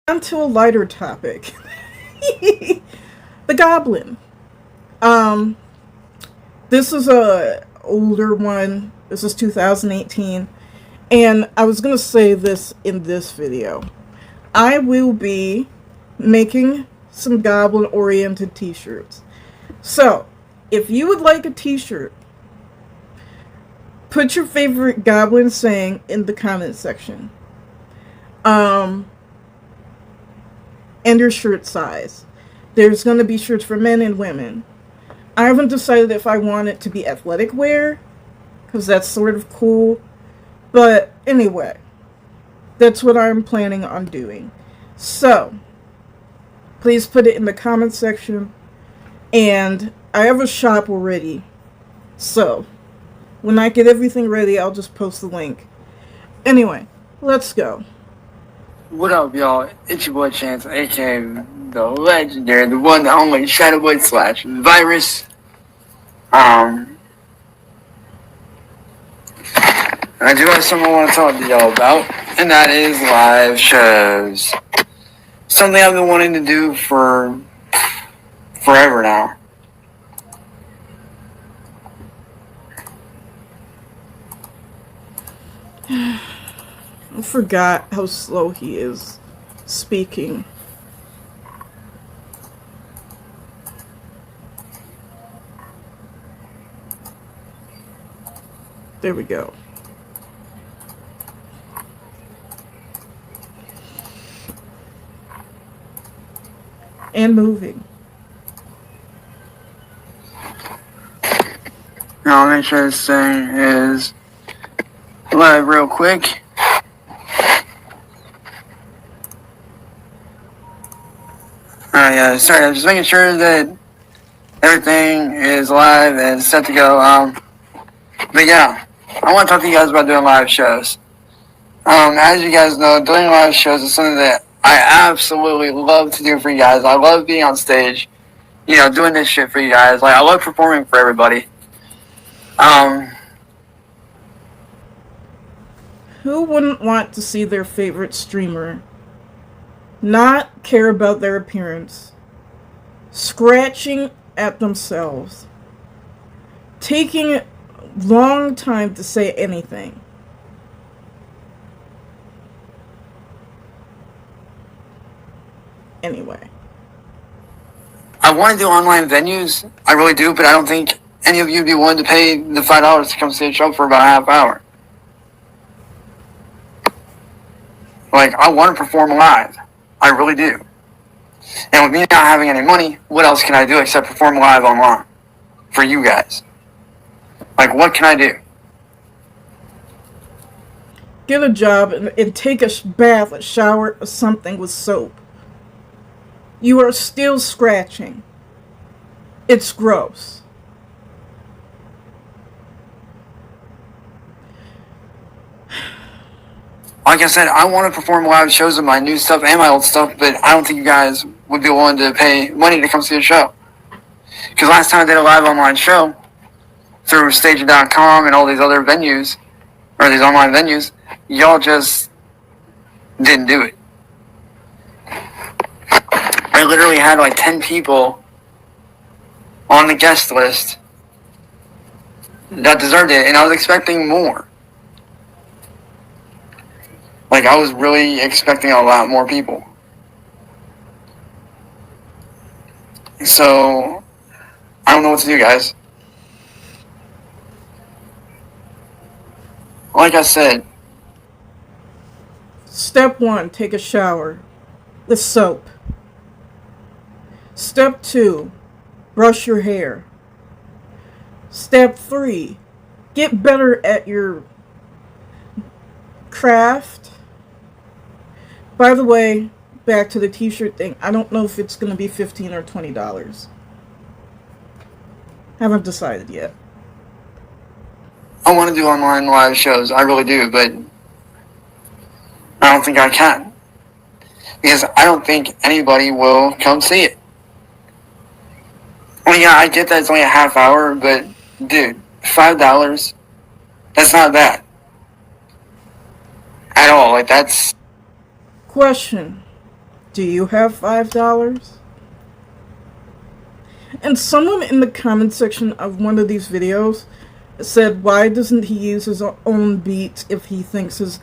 On to a lighter topic. The Goblin. Um, this is a older one. This is 2018. And I was going to say this in this video. I will be making some Goblin oriented t-shirts. So, if you would like a t-shirt, put your favorite Goblin saying in the comment section. And your shirt size. There's going to be shirts for men and women. I haven't decided if I want it to be athletic wear, because that's sort of cool. But anyway, that's what I'm planning on doing. So, please put it in the comment section. And I have a shop already. So, when I get everything ready, I'll just post the link. Anyway, let's go. What up, y'all? It's your boy Chance, aka the legendary, the one, the only Shadowboy slash Virus. I do have something I want to talk to y'all about, and that is live shows. Something I've been wanting to do for forever now. I forgot how slow he is speaking. There we go. And moving. Now, I'll make sure this thing is live real quick. Yeah, sorry, I'm just making sure that everything is live and set to go. But yeah, I want to talk to you guys about doing live shows. As you guys know, doing live shows is something that I absolutely love to do for you guys. I love being on stage, doing this shit for you guys. Like, I love performing for everybody. Who wouldn't want to see their favorite streamer not care about their appearance, scratching at themselves, taking a long time to say anything? Anyway. I want to do online venues. I really do, but I don't think any of you would be willing to pay the $5 to come see a show for about a half hour. Like, I want to perform live. I really do. And with me not having any money, what else can I do except perform live online for you guys? Like, what can I do? Get a job and take a bath, a shower, or something with soap. You are still scratching. It's gross. Like I said, I want to perform live shows of my new stuff and my old stuff, but I don't think you guys would be willing to pay money to come see a show. Because last time I did a live online show through Stager.com and all these other venues, or these online venues, y'all just didn't do it. I literally had like 10 people on the guest list that deserved it, and I was expecting more. Like, I was really expecting a lot more people. So, I don't know what to do, guys. Like I said, Step 1, take a shower with soap. Step 2, brush your hair. Step 3, get better at your craft. By the way, back to the t-shirt thing, I don't know if it's going to be $15 or $20. Haven't decided yet. I want to do online live shows. I really do, but I don't think I can. Because I don't think anybody will come see it. I mean, yeah, I get that it's only a half hour, but dude, $5, that's not bad. At all. Like, that's... Question. Do you have $5? And someone in the comment section of one of these videos said, why doesn't he use his own beats if he thinks his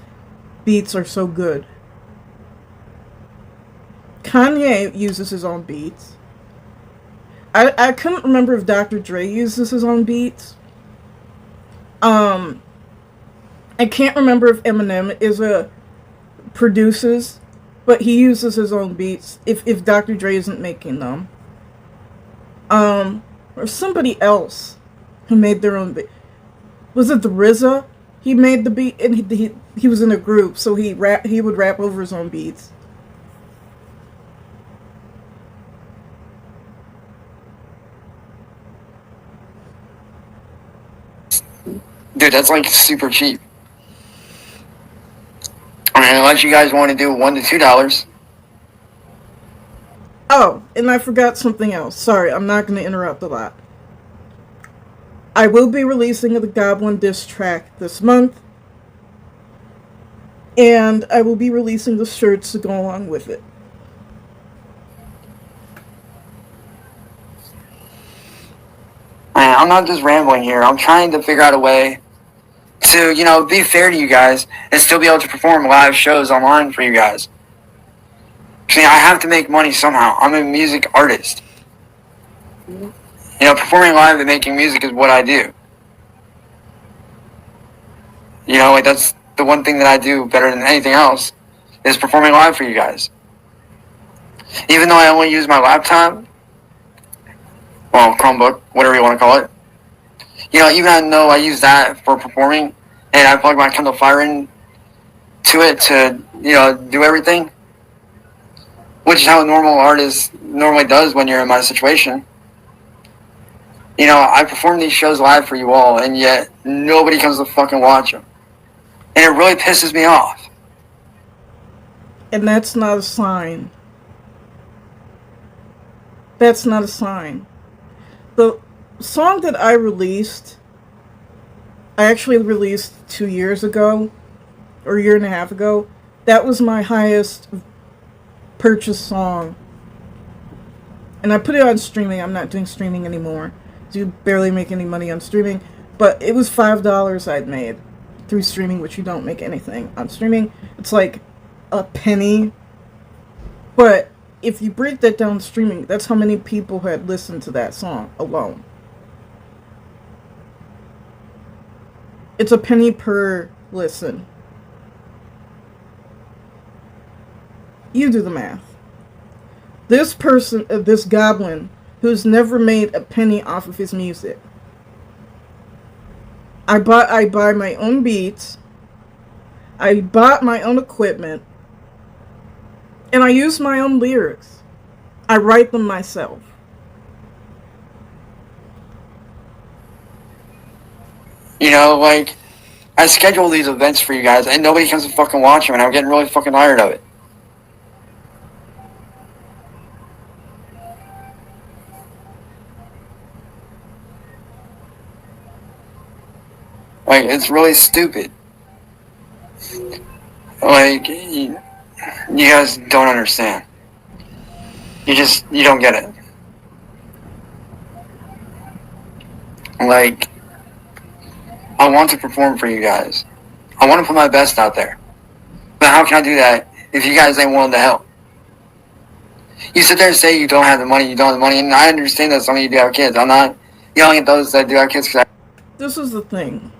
beats are so good? Kanye uses his own beats. I couldn't remember if Dr. Dre uses his own beats. I can't remember if Eminem produces, but he uses his own beats if Dr. Dre isn't making them. Or somebody else who made their own beat. Was it the RZA? He made the beat, and he was in a group, so he would rap over his own beats. Dude, that's like super cheap. I mean, unless you guys want to do $1 to $2. Oh, and I forgot something else. Sorry, I'm not going to interrupt a lot. I will be releasing the Goblin diss track this month. And I will be releasing the shirts to go along with it. I'm not just rambling here. I'm trying to figure out a way to, be fair to you guys and still be able to perform live shows online for you guys. See, I have to make money somehow. I'm a music artist. Performing live and making music is what I do. That's the one thing that I do better than anything else is performing live for you guys. Even though I only use my laptop, well, Chromebook, whatever you want to call it. Even though I use that for performing and I plug my Kindle Fire in to it to, do everything, which is how a normal artist normally does when you're in my situation. I perform these shows live for you all, and yet nobody comes to fucking watch them. And it really pisses me off. And that's not a sign. That's not a sign. The song that I actually released 2 years ago, or a year and a half ago. That was my highest purchased song. And I put it on streaming. I'm not doing streaming anymore. Do barely make any money on streaming. But it was $5 I'd made through streaming, which you don't make anything on streaming. It's like a penny. But if you break that down streaming, that's how many people had listened to that song alone. It's a penny per listen. You do the math. This person, this goblin, who's never made a penny off of his music. I buy my own beats. I bought my own equipment. And I use my own lyrics. I write them myself. I schedule these events for you guys, and nobody comes to fucking watch them, and I'm getting really fucking tired of it. It's really stupid. You guys don't understand. You don't get it. I want to perform for you guys. I want to put my best out there. But how can I do that if you guys ain't willing to help? You sit there and say you don't have the money, and I understand that some of you do have kids. I'm not yelling at those that do have kids. This is the thing.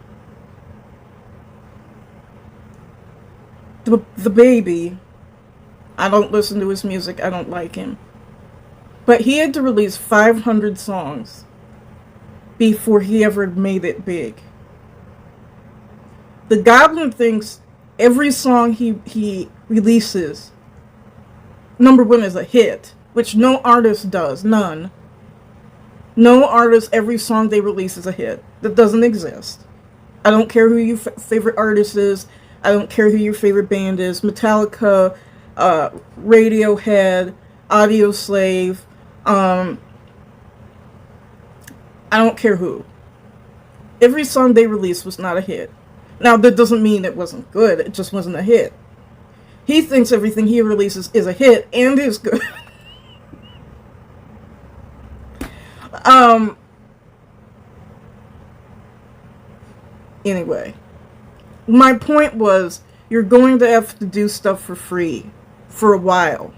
The baby, I don't listen to his music, I don't like him. But he had to release 500 songs before he ever made it big. The Goblin thinks every song he releases, number one, is a hit, which no artist does, none. No artist, every song they release is a hit. That doesn't exist. I don't care who your favorite artist is. I don't care who your favorite band is. Metallica, Radiohead, Audioslave. I don't care who. Every song they released was not a hit. Now, that doesn't mean it wasn't good. It just wasn't a hit. He thinks everything he releases is a hit and is good. Anyway, my point was, you're going to have to do stuff for free for a while.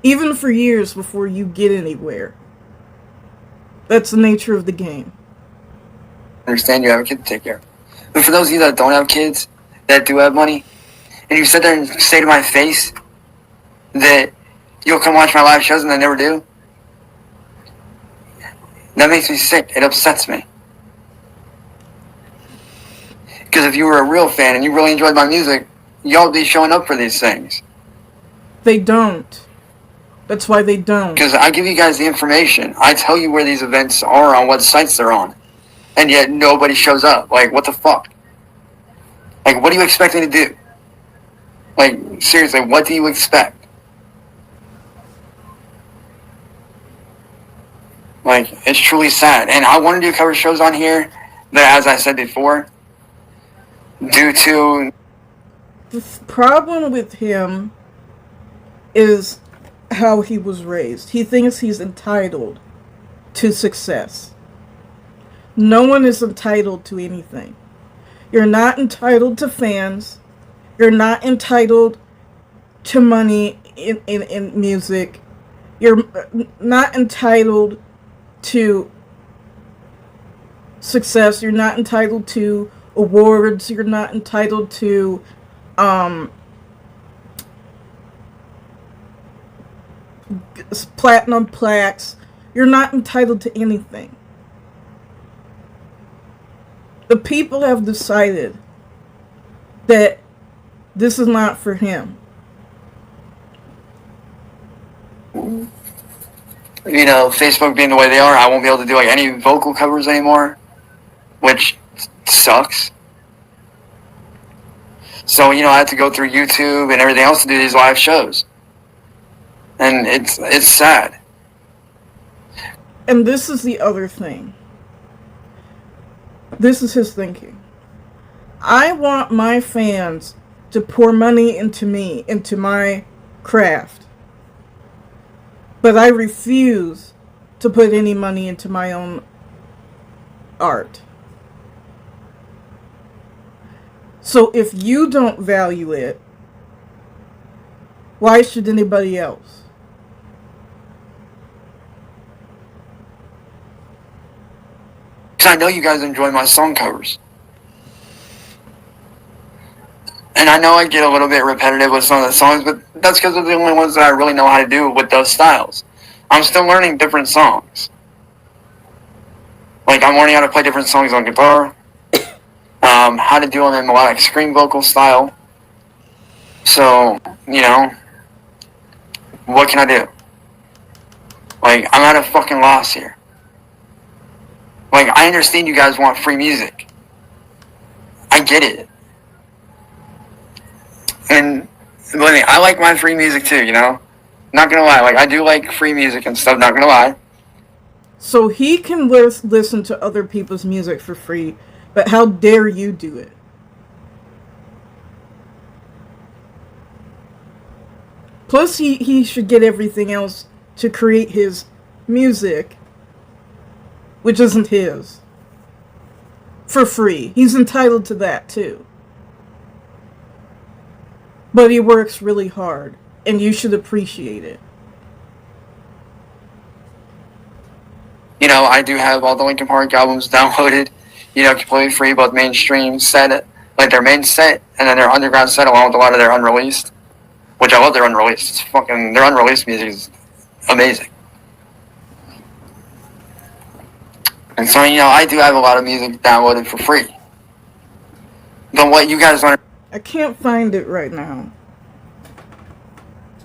Even for years before you get anywhere. That's the nature of the game. I understand you have a kid to take care of. But for those of you that don't have kids, that do have money, and you sit there and say to my face that you'll come watch my live shows and I never do, that makes me sick. It upsets me. Because if you were a real fan and you really enjoyed my music, y'all would be showing up for these things. They don't. That's why they don't. Because I give you guys the information. I tell you where these events are on what sites they're on. And yet nobody shows up. Like, what the fuck? Like, what do you expect me to do? Like, seriously, what do you expect? Like, it's truly sad. And I wanted to cover shows on here that, as I said before, due to... The problem with him is how he was raised. He thinks he's entitled to success. No one is entitled to anything. You're not entitled to fans. You're not entitled to money in music. You're not entitled to success. You're not entitled to awards. You're not entitled to platinum plaques. You're not entitled to anything. The people have decided that this is not for him. You know, Facebook being the way they are, I won't be able to do like any vocal covers anymore, which sucks. So, you know, I have to go through YouTube and everything else to do these live shows. And it's sad. And this is the other thing. This is his thinking. I want my fans to pour money into me, into my craft. But I refuse to put any money into my own art. So if you don't value it, why should anybody else? Because I know you guys enjoy my song covers. And I know I get a little bit repetitive with some of the songs, but that's because they're the only ones that I really know how to do with those styles. I'm still learning different songs. Like, I'm learning how to play different songs on guitar, how to do them in melodic scream vocal style. So, you know, what can I do? Like, I'm at a fucking loss here. Like, I understand you guys want free music. I get it. And believe me, I like my free music too, you know? Not gonna lie, like, I do like free music and stuff, not gonna lie. So he can listen to other people's music for free, but how dare you do it? Plus, he should get everything else to create his music, which isn't his, for free. He's entitled to that too. But he works really hard, and you should appreciate it. You know, I do have all the Linkin Park albums downloaded, you know, completely free, both mainstream set, like their main set, and then their underground set, along with a lot of their unreleased, which I love their unreleased. It's fucking, their unreleased music is amazing. And so, you know, I do have a lot of music downloaded for free. But what you guys want... I can't find it right now,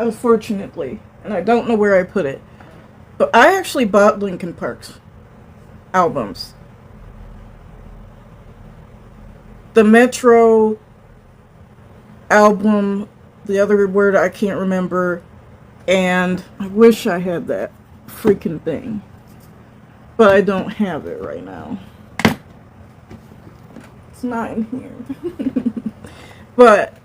unfortunately, and I don't know where I put it. But I actually bought Linkin Park's albums. The Metro album, the other word I can't remember, and I wish I had that freaking thing. But I don't have it right now. It's not in here. But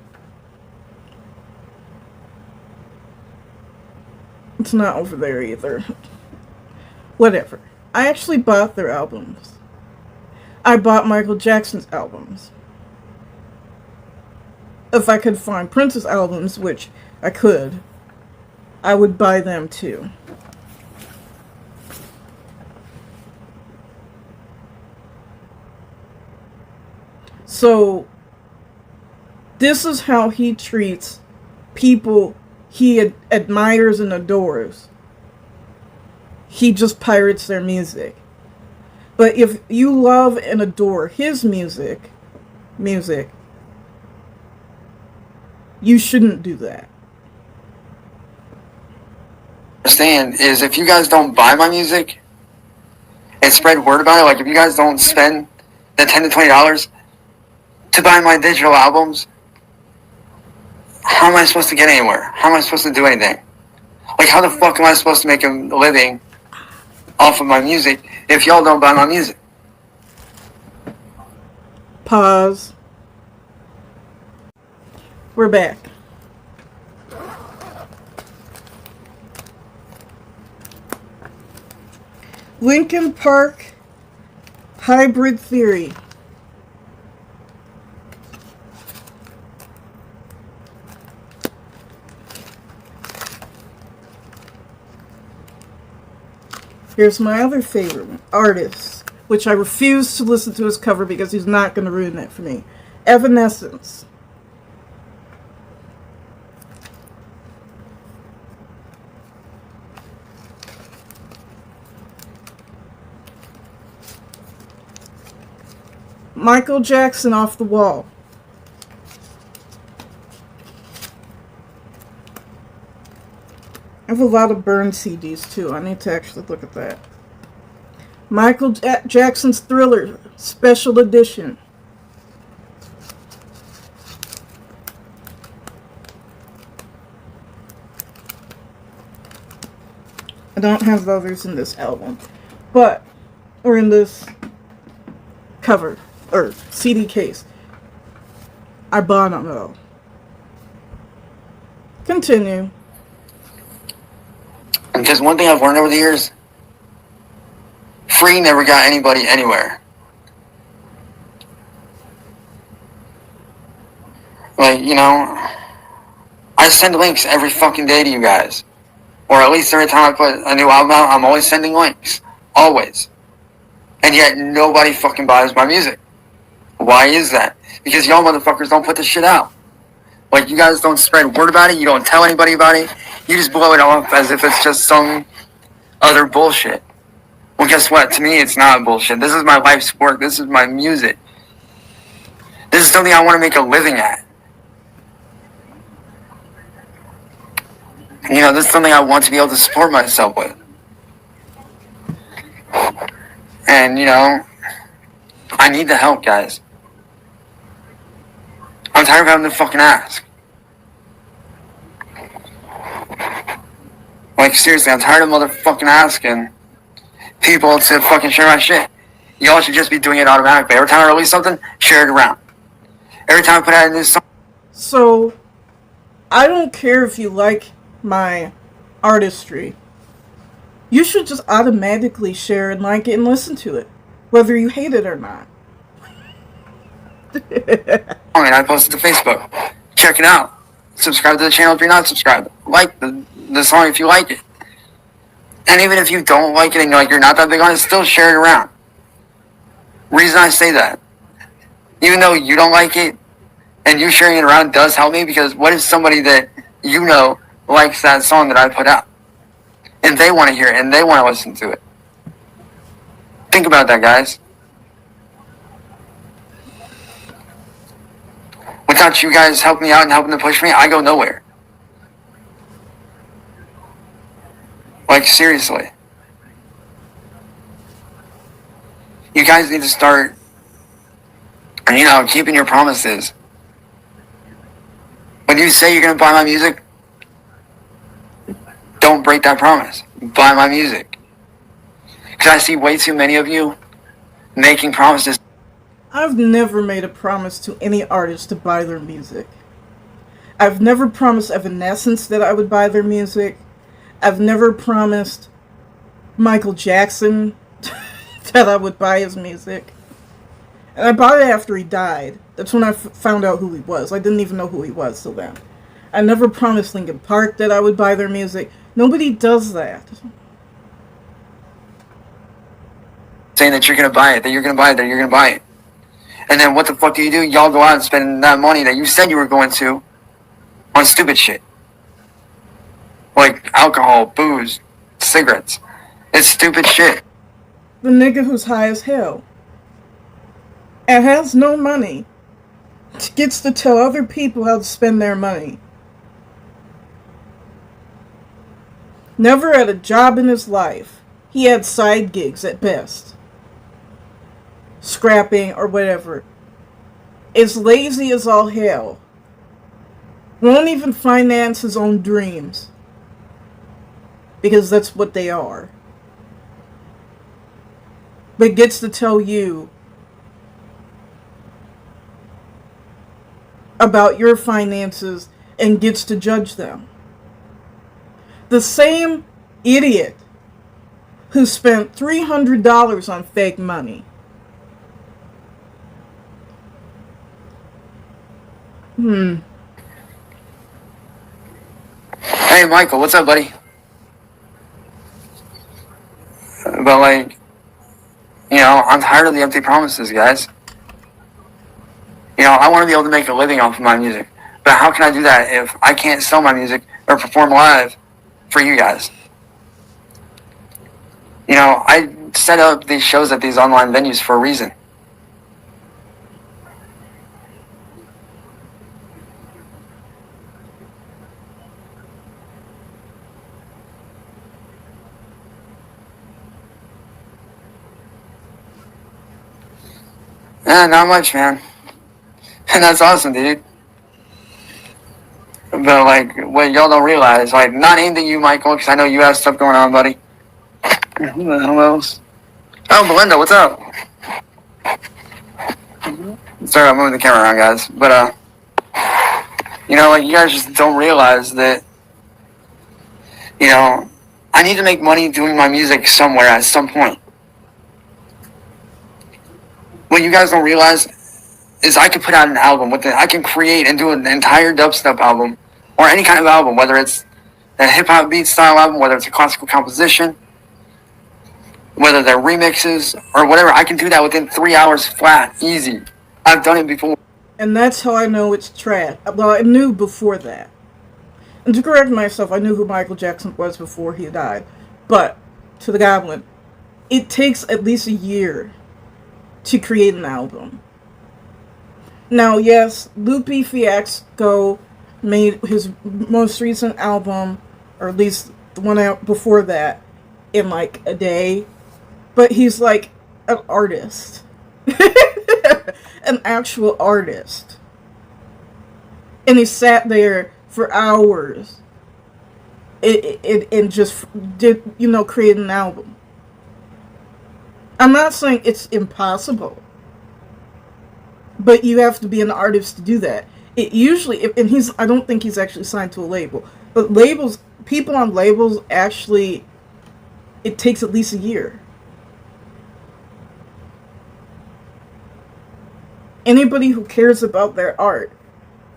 It's not over there either. Whatever. I actually bought their albums. I bought Michael Jackson's albums. If I could find Prince's albums, which I could, I would buy them too. So, this is how he treats people he admires and adores. He just pirates their music. But if you love and adore his music, you shouldn't do that. Understand is if you guys don't buy my music and spread word about it, like if you guys don't spend the $10 to $20 to buy my digital albums, how am I supposed to get anywhere? How am I supposed to do anything? Like, how the fuck am I supposed to make a living off of my music if y'all don't buy my music? Pause. We're back. Linkin Park Hybrid Theory. Here's my other favorite artist, which I refuse to listen to his cover because he's not going to ruin it for me. Evanescence. Michael Jackson, Off the Wall. I have a lot of burned CDs too. I need to actually look at that. Michael Jackson's Thriller, Special Edition. I don't have the others in this album, or in this cover, or CD case. I bought them though. Continue. Because one thing I've learned over the years, free never got anybody anywhere. Like, you know, I send links every fucking day to you guys. Or at least every time I put a new album out, I'm always sending links. Always. And yet nobody fucking buys my music. Why is that? Because y'all motherfuckers don't put this shit out. Like, you guys don't spread word about it. You don't tell anybody about it. You just blow it off as if it's just some other bullshit. Well, guess what? To me, it's not bullshit. This is my life's work. This is my music. This is something I want to make a living at. You know, this is something I want to be able to support myself with. And, you know, I need the help, guys. I'm tired of having to fucking ask. Like, seriously, I'm tired of motherfucking asking people to fucking share my shit. Y'all should just be doing it automatically. Every time I release something, share it around. Every time I put out a new song. So, I don't care if you like my artistry. You should just automatically share and like it and listen to it, whether you hate it or not. And I post it to Facebook. Check it out. Subscribe to the channel if you're not subscribed. Like the song if you like it. And even if you don't like it and you're not that big on it, still share it around. Reason I say that, even though you don't like it and you sharing it around does help me, because what if somebody that you know likes that song that I put out and they want to hear it and they want to listen to it? Think about that, guys. Without you guys helping me out and helping to push me, I go nowhere. Like, seriously. You guys need to start, you know, keeping your promises. When you say you're going to buy my music, don't break that promise. Buy my music. Because I see way too many of you making promises. I've never made a promise to any artist to buy their music. I've never promised Evanescence that I would buy their music. I've never promised Michael Jackson that I would buy his music. And I bought it after he died. That's when I found out who he was. I didn't even know who he was till then. I never promised Linkin Park that I would buy their music. Nobody does that. Saying that you're going to buy it, that you're going to buy it, that you're going to buy it. And then what the fuck do? Y'all go out and spend that money that you said you were going to on stupid shit. Like alcohol, booze, cigarettes. It's stupid shit. The nigga who's high as hell and has no money gets to tell other people how to spend their money. Never had a job in his life. He had side gigs at best. Scrapping or whatever. Is lazy as all hell. Won't even finance his own dreams. Because that's what they are. But gets to tell you about your finances and gets to judge them. The same idiot who spent $300 on fake money. Hey, Michael, what's up, buddy? But, like, you know, I'm tired of the empty promises, guys. You know, I want to be able to make a living off of my music. But how can I do that if I can't sell my music or perform live for you guys? You know, I set up these shows at these online venues for a reason. Not much, man. And that's awesome, dude. But, like, what y'all don't realize, like, not aimed at you, Michael, because I know you have stuff going on, buddy. Who the hell else? Oh, Belinda, what's up? Sorry, I'm moving the camera around, guys. But, you know, like, you guys just don't realize that, you know, I need to make money doing my music somewhere at some point. What you guys don't realize is I can put out an album with it. I can create and do an entire dubstep album or any kind of album, whether it's a hip-hop beat style album, whether it's a classical composition, whether they're remixes or whatever. I can do that within 3 hours flat, easy. I've done it before. And that's how I know it's trash. Well, I knew before that. And to correct myself, I knew who Michael Jackson was before he died. But, to the Goblin, it takes at least a year to create an album. Now, yes, Lupe Fiasco made his most recent album, or at least the one out before that, in like a day. But he's like an artist. An actual artist. And he sat there for hours and just did, you know, create an album. I'm not saying it's impossible, but you have to be an artist to do that. It usually, and I don't think he's actually signed to a label, but people on labels actually, it takes at least a year. Anybody who cares about their art,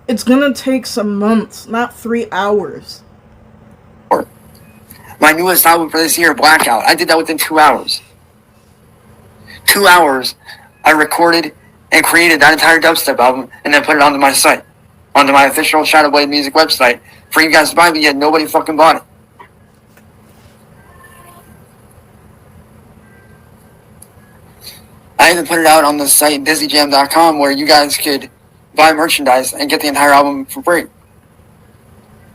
it's gonna take some months, not 3 hours. My newest album for this year, Blackout, I did that within 2 hours. 2 hours, I recorded and created that entire dubstep album and then put it onto my site, onto my official Shadow Blade Music website for you guys to buy, but yet nobody fucking bought it. I even put it out on the site DizzyJam.com where you guys could buy merchandise and get the entire album for free.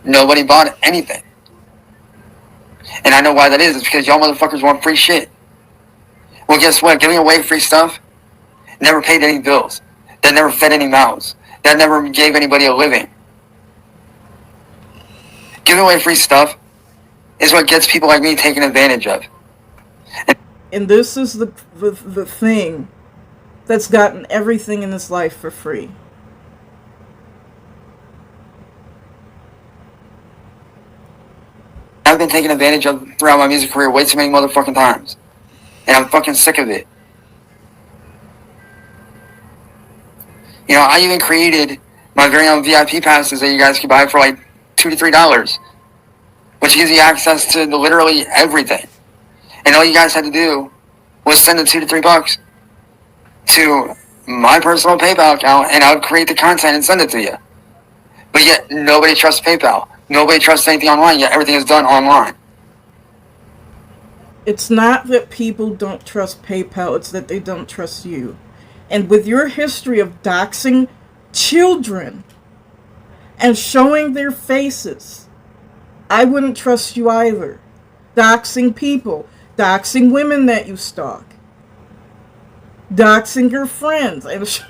Nobody bought anything. And I know why that is. It's because y'all motherfuckers want free shit. Well, guess what? Giving away free stuff never paid any bills. That never fed any mouths. That never gave anybody a living. Giving away free stuff is what gets people like me taken advantage of. And this is the thing that's gotten everything in this life for free. I've been taken advantage of throughout my music career way too many motherfucking times. And I'm fucking sick of it. You know, I even created my very own VIP passes that you guys could buy for like $2 to $3, which gives you access to literally everything. And all you guys had to do was send the $2 to $3 to my personal PayPal account, and I would create the content and send it to you. But yet, nobody trusts PayPal. Nobody trusts anything online, yet everything is done online. It's not that people don't trust PayPal, it's that they don't trust you. And with your history of doxing children and showing their faces, I wouldn't trust you either. Doxing people, doxing women that you stalk, doxing your friends, and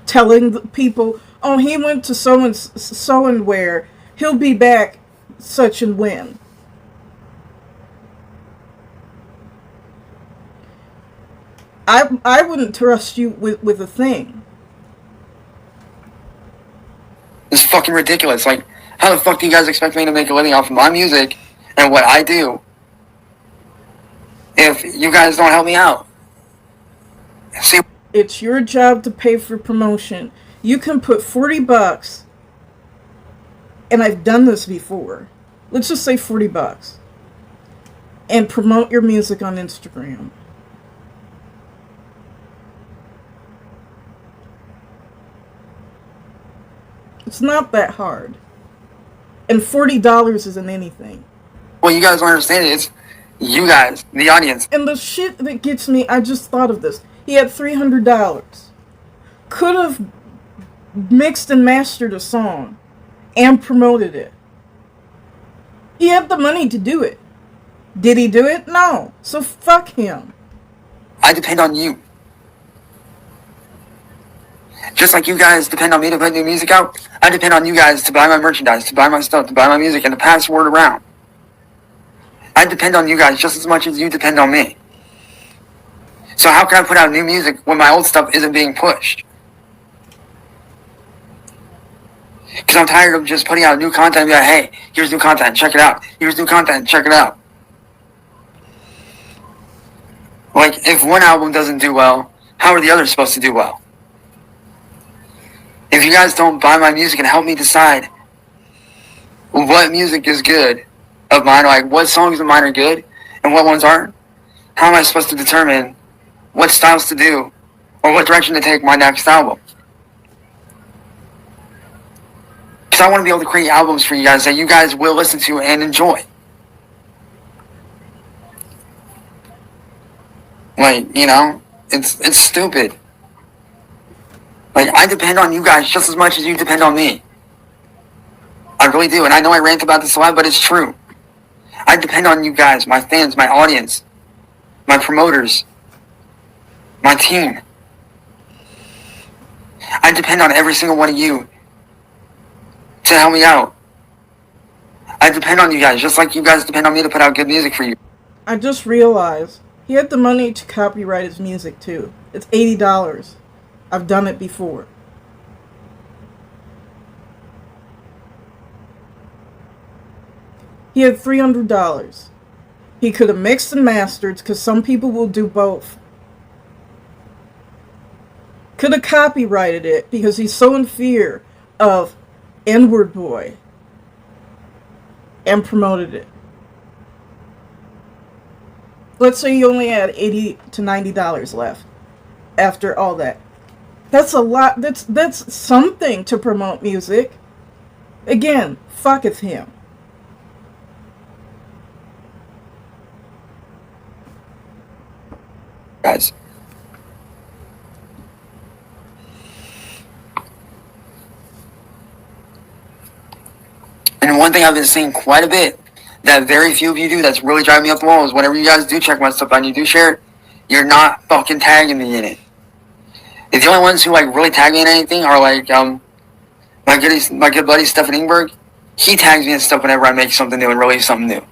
telling the people, oh, he went to so and where, he'll be back such and when. I wouldn't trust you with a thing. It's fucking ridiculous. Like, how the fuck do you guys expect me to make a living off of my music and what I do if you guys don't help me out? See, it's your job to pay for promotion. You can put $40, and I've done this before. Let's just say $40, and promote your music on Instagram. It's not that hard. And $40 isn't anything. well, you guys don't understand it. It's you guys, the audience. And the shit that gets me, I just thought of this. He had $300. Could have mixed and mastered a song and promoted it. He had the money to do it. Did he do it? No. So fuck him. I depend on you. Just like you guys depend on me to put new music out, I depend on you guys to buy my merchandise, to buy my stuff, to buy my music, and to pass word around. I depend on you guys just as much as you depend on me. So how can I put out new music when my old stuff isn't being pushed? Because I'm tired of just putting out new content and be like, hey, here's new content, check it out. Here's new content, check it out. Like, if one album doesn't do well, how are the others supposed to do well? If you guys don't buy my music and help me decide what music is good of mine, like what songs of mine are good and what ones aren't, how am I supposed to determine what styles to do or what direction to take my next album? Because I want to be able to create albums for you guys that you guys will listen to and enjoy. Like, you know, it's stupid. Like, I depend on you guys just as much as you depend on me. I really do, and I know I rant about this a lot, but it's true. I depend on you guys, my fans, my audience, my promoters, my team. I depend on every single one of you to help me out. I depend on you guys, just like you guys depend on me to put out good music for you. I just realized he had the money to copyright his music too. It's $80. I've done it before. He had $300. He could have mixed and mastered, because some people will do both. Could have copyrighted it because he's so in fear of N-word boy, and promoted it. Let's say you only had $80 to $90 left after all that. That's a lot. That's something to promote music. Again, fucketh him. Guys. And one thing I've been seeing quite a bit that very few of you do that's really driving me up the wall is whenever you guys do check my stuff out and you do share it, you're not fucking tagging me in it. And the only ones who like really tag me in anything are like my good buddy Stefan Ingberg. He tags me in stuff whenever I make something new and release something new.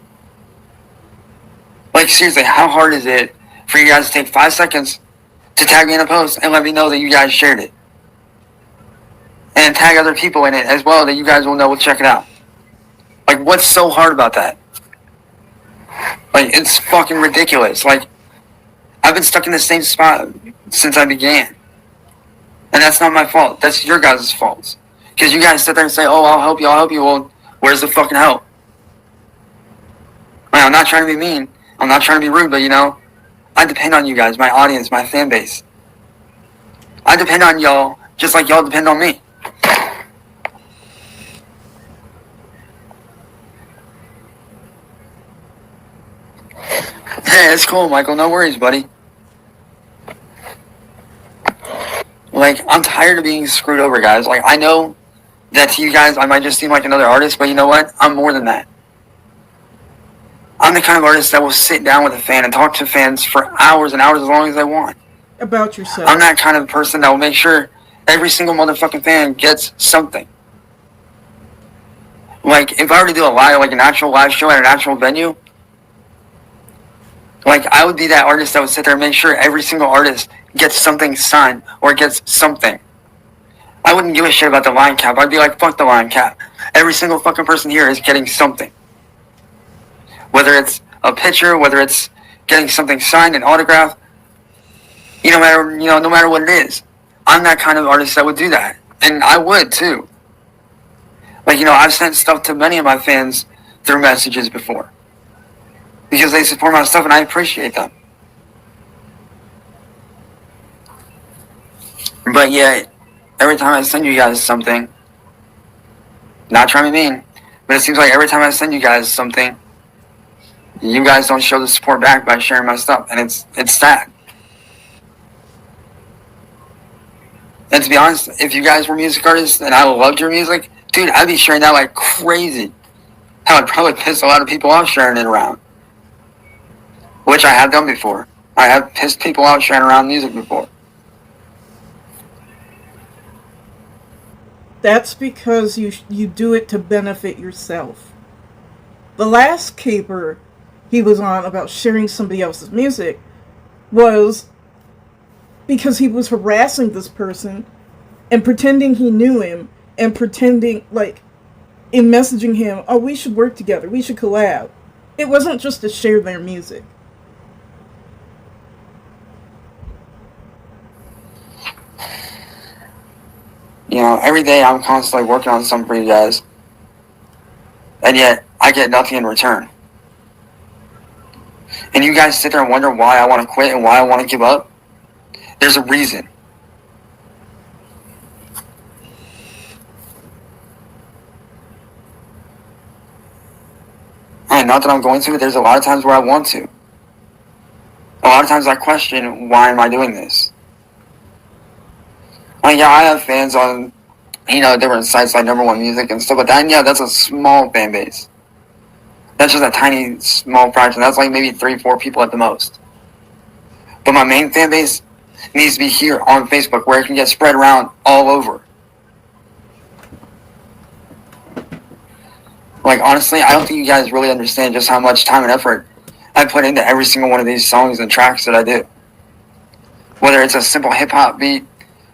Like seriously, how hard is it for you guys to take 5 seconds to tag me in a post and let me know that you guys shared it? And tag other people in it as well that you guys will know will check it out. Like, what's so hard about that? Like, it's fucking ridiculous. Like, I've been stuck in the same spot since I began. And that's not my fault. That's your guys' fault. Because you guys sit there and say, oh, I'll help you, I'll help you. Well, where's the fucking help? Like, I'm not trying to be mean. I'm not trying to be rude, but, you know, I depend on you guys, my audience, my fan base. I depend on y'all just like y'all depend on me. Hey, it's cool, Michael. No worries, buddy. Like, I'm tired of being screwed over, guys. Like, I know that to you guys, I might just seem like another artist, but you know what? I'm more than that. I'm the kind of artist that will sit down with a fan and talk to fans for hours and hours as long as they want. About yourself. I'm that kind of person that will make sure every single motherfucking fan gets something. Like, if I were to do an actual live show at an actual venue, like, I would be that artist that would sit there and make sure every single artist gets something signed or gets something. I wouldn't give a shit about the line cap. I'd be like, fuck the line cap. Every single fucking person here is getting something. Whether it's a picture, whether it's getting something signed, an autograph, no matter what it is. I'm that kind of artist that would do that. And I would too. Like, I've sent stuff to many of my fans through messages before. Because they support my stuff and I appreciate them. But yet, every time I send you guys something, not trying to be mean, but it seems like every time I send you guys something, you guys don't show the support back by sharing my stuff, and it's sad. And to be honest, if you guys were music artists and I loved your music, dude, I'd be sharing that like crazy. I would probably piss a lot of people off sharing it around. Which I have done before. I have pissed people off sharing around music before. That's because you do it to benefit yourself. The last caper he was on about sharing somebody else's music was because he was harassing this person and pretending he knew him and pretending, like, in messaging him, oh, we should work together, we should collab. It wasn't just to share their music. Every day I'm constantly working on something for you guys. And yet, I get nothing in return. And you guys sit there and wonder why I want to quit and why I want to give up. There's a reason. And not that I'm going to, but there's a lot of times where I want to. A lot of times I question, why am I doing this? I have fans on, different sites like Number One Music and stuff like that. And yeah, that's a small fan base. That's just a tiny, small fraction. That's like maybe 3-4 people at the most. But my main fan base needs to be here on Facebook where it can get spread around all over. Like, honestly, I don't think you guys really understand just how much time and effort I put into every single one of these songs and tracks that I do. Whether it's a simple hip-hop beat,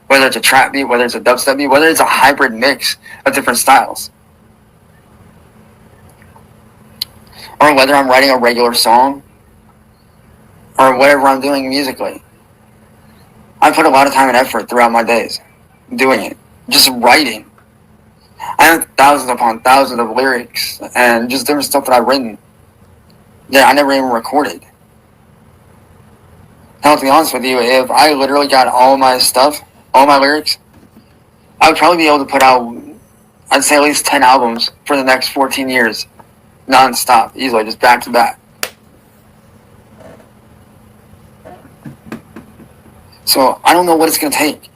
whether it's a trap beat, whether it's a dubstep beat, whether it's a hybrid mix of different styles. Or whether I'm writing a regular song, or whatever I'm doing musically. I put a lot of time and effort throughout my days doing it. Just writing. I have thousands upon thousands of lyrics and just different stuff that I've written that I never even recorded. Now, to be honest with you, if I literally got all my stuff, all my lyrics, I would probably be able to put out, I'd say, at least 10 albums for the next 14 years. Non-stop, easily, just back to back. So, I don't know what it's going to take.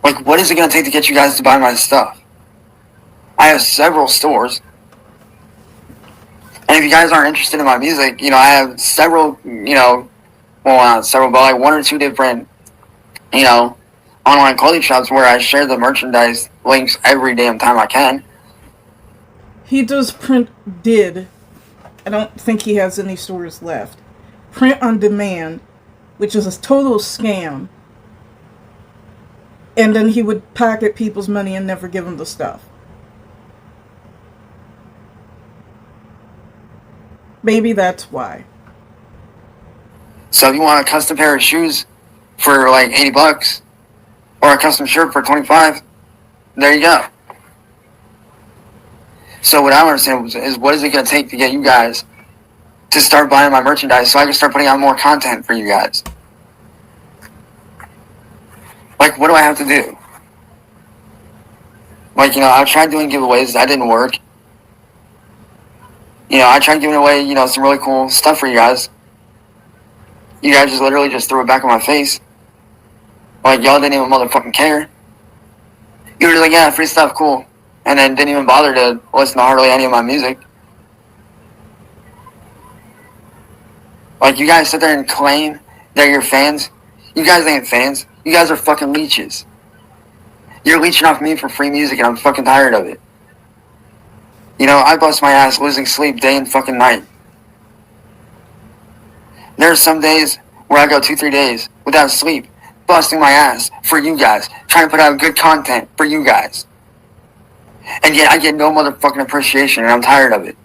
Like, what is it going to take to get you guys to buy my stuff? I have several stores. And if you guys aren't interested in my music, I have several, well, not several, but like 1 or 2 different, online clothing shops where I share the merchandise links every damn time I can. He does I don't think he has any stores left. Print on demand, which is a total scam. And then he would pocket people's money and never give them the stuff. Maybe that's why. So if you want a custom pair of shoes for like $80 or a custom shirt for 25, there you go. So what I don't understand is what is it going to take to get you guys to start buying my merchandise so I can start putting out more content for you guys? Like, what do I have to do? Like, I tried doing giveaways. That didn't work. I tried giving away, some really cool stuff for you guys. You guys just literally just threw it back in my face. Like, y'all didn't even motherfucking care. You were just like, yeah, free stuff, cool. And then didn't even bother to listen to hardly any of my music. Like, you guys sit there and claim that you're fans. You guys ain't fans. You guys are fucking leeches. You're leeching off me for free music, and I'm fucking tired of it. I bust my ass losing sleep day and fucking night. There are some days where I go 2-3 days without sleep, busting my ass for you guys, trying to put out good content for you guys. And yet I get no motherfucking appreciation, and I'm tired of it.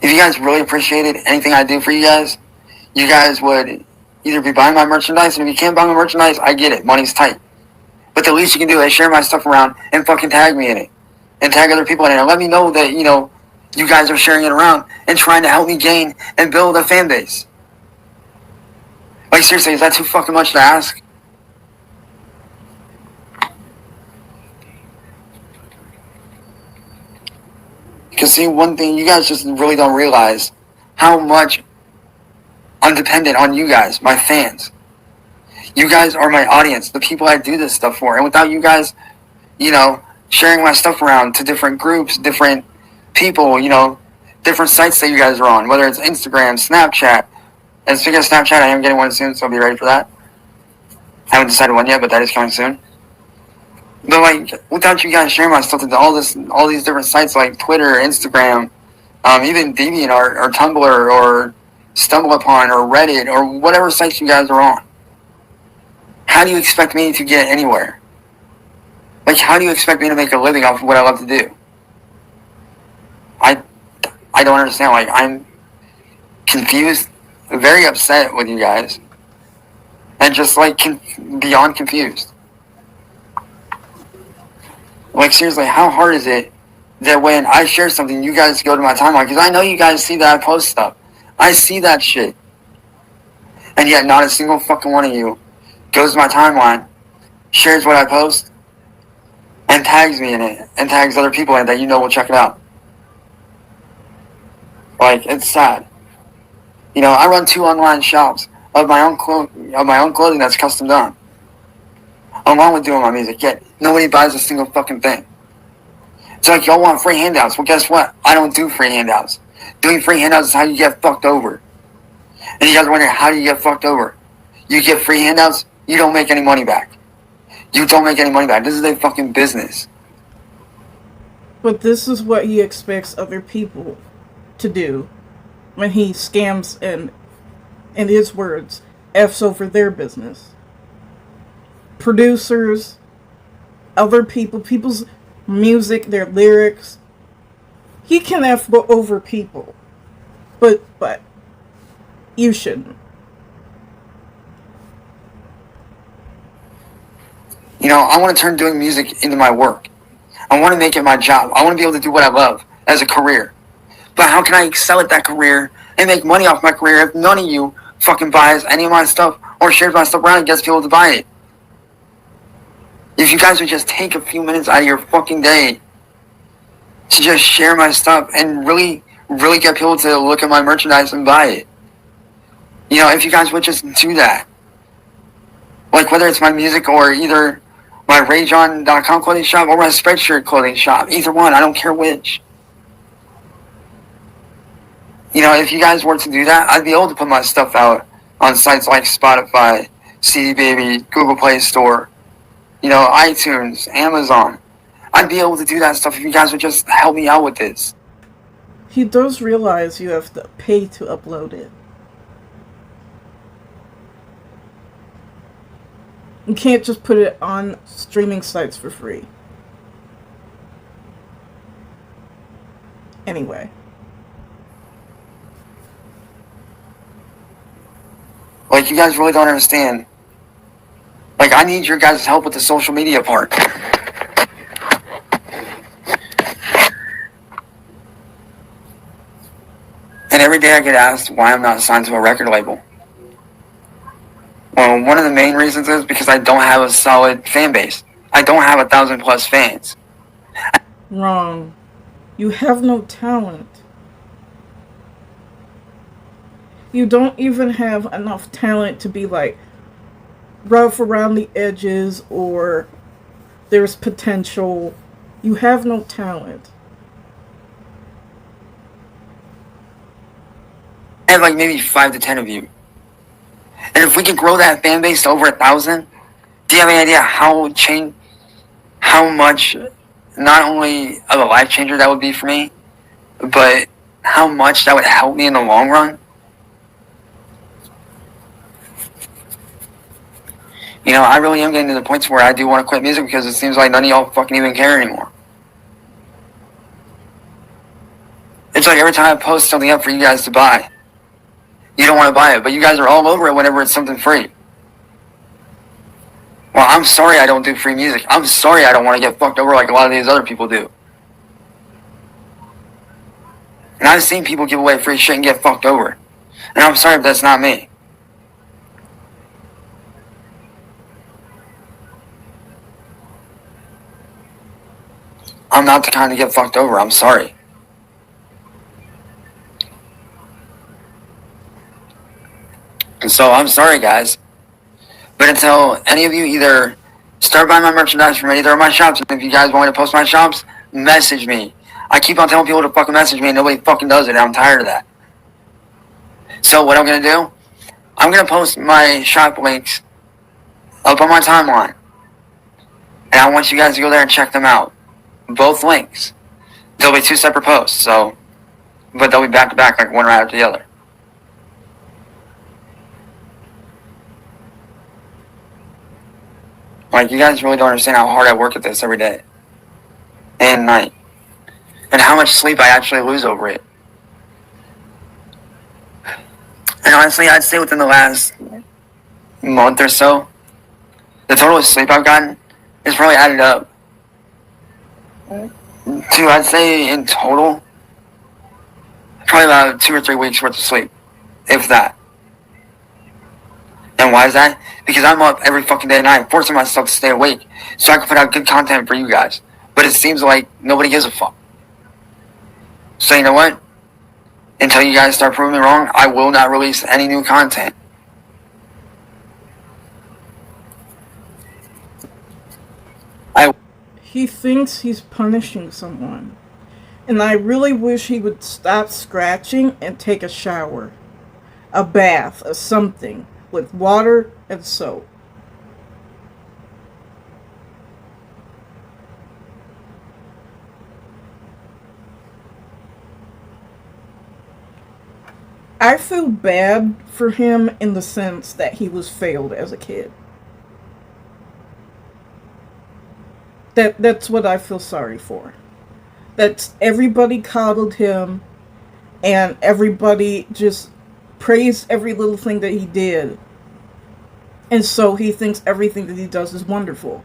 If you guys really appreciated anything I do for you guys would either be buying my merchandise, and if you can't buy my merchandise, I get it, money's tight. But the least you can do is share my stuff around and fucking tag me in it. And tag other people in it. And let me know that, you guys are sharing it around and trying to help me gain and build a fan base. Like, seriously, is that too fucking much to ask? Because, see, one thing, you guys just really don't realize how much I'm dependent on you guys, my fans. You guys are my audience, the people I do this stuff for. And without you guys, sharing my stuff around to different groups, different people, different sites that you guys are on, whether it's Instagram, Snapchat. And speaking of Snapchat, I am getting one soon, so I'll be ready for that. I haven't decided one yet, but that is coming soon. But, like, without you guys sharing my stuff to all these different sites like Twitter, Instagram, even DeviantArt or Tumblr or StumbleUpon or Reddit or whatever sites you guys are on, how do you expect me to get anywhere? Like, how do you expect me to make a living off of what I love to do? I don't understand. Like, I'm confused, very upset with you guys, and just, like, beyond confused. Like, seriously, how hard is it that when I share something, you guys go to my timeline? Because I know you guys see that I post stuff. I see that shit. And yet not a single fucking one of you goes to my timeline, shares what I post, and tags me in it, and tags other people in it that will check it out. Like, it's sad. I run 2 online shops of my own clothing that's custom done, along with doing my music. Yet nobody buys a single fucking thing. It's like, y'all want free handouts. Well, guess what? I don't do free handouts. Doing free handouts is how you get fucked over. And you guys are wondering, how do you get fucked over? You get free handouts, you don't make any money back. You don't make any money back. This is a fucking business. But this is what he expects other people to do when he scams and, in his words, F's over their business. Producers, other people, people's music, their lyrics. He can F over people. But you shouldn't. I want to turn doing music into my work. I want to make it my job. I want to be able to do what I love as a career. But how can I excel at that career and make money off my career if none of you fucking buys any of my stuff or shares my stuff around and gets people to buy it? If you guys would just take a few minutes out of your fucking day to just share my stuff and really, really get people to look at my merchandise and buy it. If you guys would just do that. Like, whether it's my music or either my Rajon.com clothing shop or my Spreadshirt clothing shop. Either one, I don't care which. If you guys were to do that, I'd be able to put my stuff out on sites like Spotify, CD Baby, Google Play Store, iTunes, Amazon. I'd be able to do that stuff if you guys would just help me out with this. He does realize you have to pay to upload it. You can't just put it on streaming sites for free. Anyway. Like, you guys really don't understand. Like, I need your guys' help with the social media part. And every day I get asked why I'm not signed to a record label. Well, one of the main reasons is because I don't have a solid fan base. I don't have 1,000+ fans. Wrong. You have no talent. You don't even have enough talent to be like rough around the edges or there's potential. You have no talent. I have like maybe 5 to 10 of you. And if we can grow that fan base to over 1,000, do you have any idea how much, not only of a life changer that would be for me, but how much that would help me in the long run? You know, I really am getting to the point where I do want to quit music because it seems like none of y'all fucking even care anymore. It's like every time I post something up for you guys to buy, you don't want to buy it, but you guys are all over it whenever it's something free. Well, I'm sorry I don't do free music. I'm sorry I don't want to get fucked over like a lot of these other people do. And I've seen people give away free shit and get fucked over. And I'm sorry if that's not me. I'm not the kind to get fucked over. I'm sorry. And so I'm sorry, guys. But until any of you either start buying my merchandise from either of my shops, and if you guys want me to post my shops, message me. I keep on telling people to fucking message me and nobody fucking does it. I'm tired of that. So what I'm going to do, I'm going to post my shop links up on my timeline. And I want you guys to go there and check them out. Both links. There'll be 2 separate posts, but they'll be back to back, like one right after the other. Like, you guys really don't understand how hard I work at this every day and night, and how much sleep I actually lose over it. And honestly, I'd say within the last month or so, the total sleep I've gotten is probably added up to, I'd say in total, probably about 2 or 3 weeks worth of sleep, if that. And why is that? Because I'm up every fucking day and night, forcing myself to stay awake so I can put out good content for you guys. But it seems like nobody gives a fuck. So you know what? Until you guys start proving me wrong, I will not release any new content. He thinks he's punishing someone. And I really wish he would stop scratching and take a shower. A bath or something with water and soap. I feel bad for him in the sense that he was failed as a kid. That's what I feel sorry for. That everybody coddled him and everybody just praised every little thing that he did. And so he thinks everything that he does is wonderful.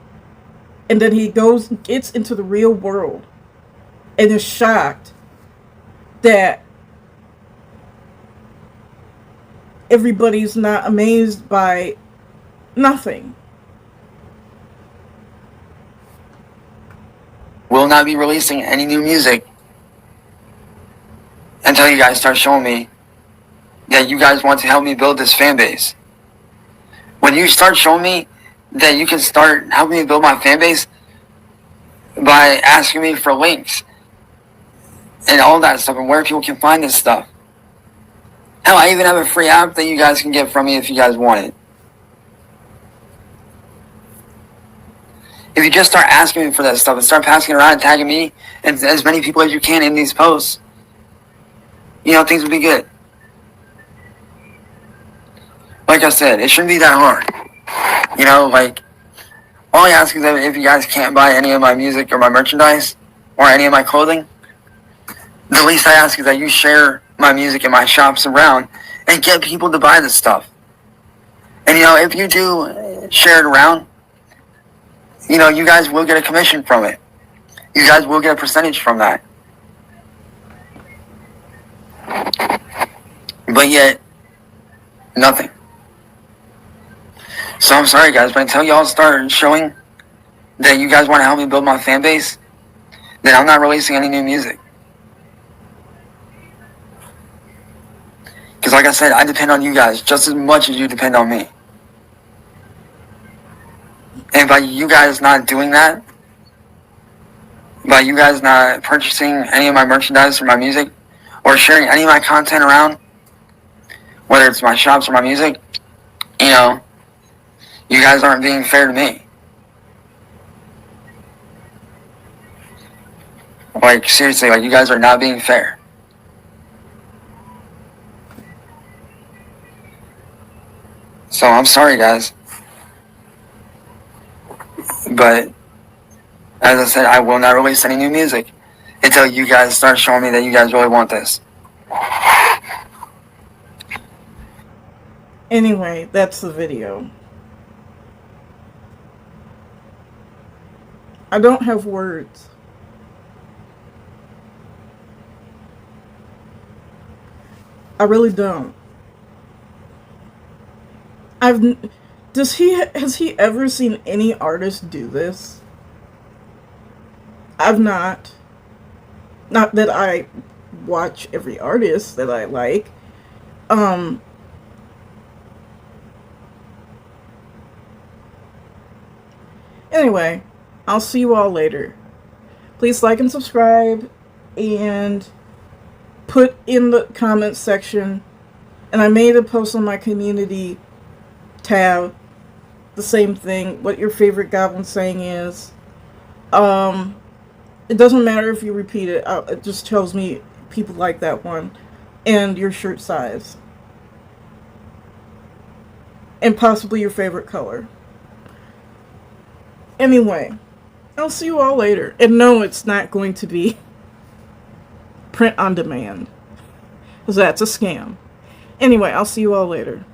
And then he gets into the real world and is shocked that everybody's not amazed by nothing. Will not be releasing any new music until you guys start showing me that you guys want to help me build this fan base. When you start showing me that you can start helping me build my fan base by asking me for links and all that stuff and where people can find this stuff. Hell, I even have a free app that you guys can get from me if you guys want it. If you just start asking me for that stuff and start passing it around and tagging me and as many people as you can in these posts, you know, things will be good. Like I said, it shouldn't be that hard. You know, like, all I ask is that if you guys can't buy any of my music or my merchandise or any of my clothing, The least I ask is that you share my music in my shops around and get people to buy this stuff. And, if you do share it around, you guys will get a commission from it. You guys will get a percentage from that. But yet, nothing. So I'm sorry, guys, but until y'all start showing that you guys want to help me build my fan base, then I'm not releasing any new music. Because like I said, I depend on you guys just as much as you depend on me. And by you guys not doing that, by you guys not purchasing any of my merchandise or my music, or sharing any of my content around, whether it's my shops or my music, you guys aren't being fair to me. Like, seriously, you guys are not being fair. So, I'm sorry, guys. But, as I said, I will not release any new music until you guys start showing me that you guys really want this. Anyway, that's the video. I don't have words. I really don't. Has he ever seen any artist do this? I've not. Not that I watch every artist that I like. Anyway, I'll see you all later. Please like and subscribe and put in the comments section, and I made a post on my community tab, the same thing, what your favorite goblin saying is. It doesn't matter if you repeat it, it just tells me people like that one, and your shirt size, and possibly your favorite color. Anyway, I'll see you all later. And no, it's not going to be print on demand, because that's a scam. Anyway, I'll see you all later.